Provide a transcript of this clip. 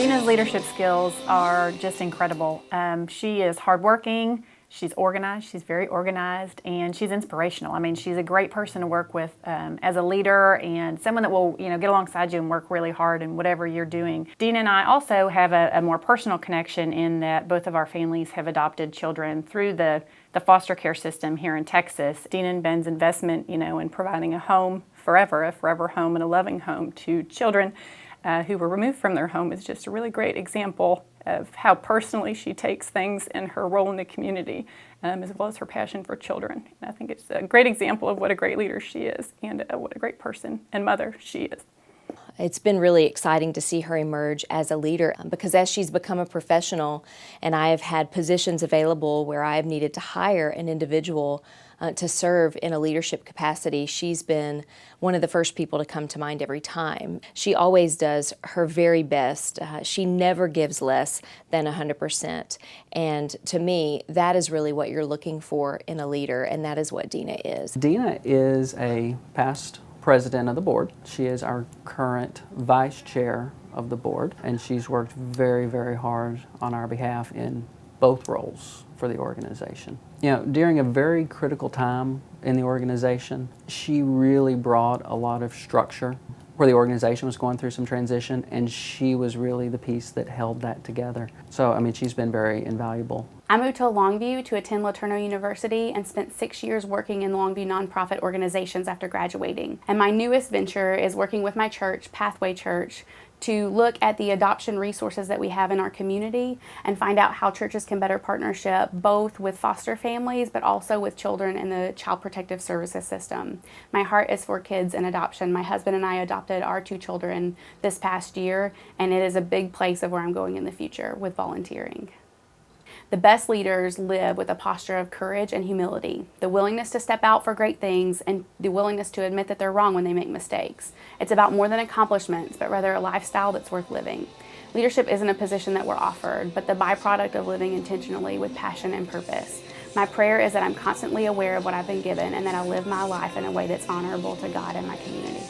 Deena's leadership skills are just incredible. She is hardworking, she's organized, she's very organized, and she's inspirational. I mean, she's a great person to work with as a leader and someone that will, get alongside you and work really hard in whatever you're doing. Deena and I also have a more personal connection in that both of our families have adopted children through the foster care system here in Texas. Deena and Ben's investment, in providing a home forever, a forever home and a loving home to children who were removed from their home is just a really great example of how personally she takes things and her role in the community, as well as her passion for children. And I think it's a great example of what a great leader she is and what a great person and mother she is. It's been really exciting to see her emerge as a leader because as she's become a professional and I have had positions available where I have needed to hire an individual to serve in a leadership capacity, she's been one of the first people to come to mind every time. She always does her very best. She never gives less than 100%. And to me, that is really what you're looking for in a leader, and that is what Deena is. Deena is a past president of the board. She is our current vice chair of the board, and she's worked very, very hard on our behalf in both roles for the organization. During a very critical time in the organization, she really brought a lot of structure where the organization was going through some transition, and she was really the piece that held that together. So, she's been very invaluable. I moved to Longview to attend LeTourneau University and spent 6 years working in Longview nonprofit organizations after graduating. And my newest venture is working with my church, Pathway Church, to look at the adoption resources that we have in our community and find out how churches can better partnership both with foster families but also with children in the Child Protective Services system. My heart is for kids in adoption. My husband and I adopted our 2 children this past year, and it is a big place of where I'm going in the future with volunteering. The best leaders live with a posture of courage and humility, the willingness to step out for great things and the willingness to admit that they're wrong when they make mistakes. It's about more than accomplishments, but rather a lifestyle that's worth living. Leadership isn't a position that we're offered, but the byproduct of living intentionally with passion and purpose. My prayer is that I'm constantly aware of what I've been given and that I live my life in a way that's honorable to God and my community.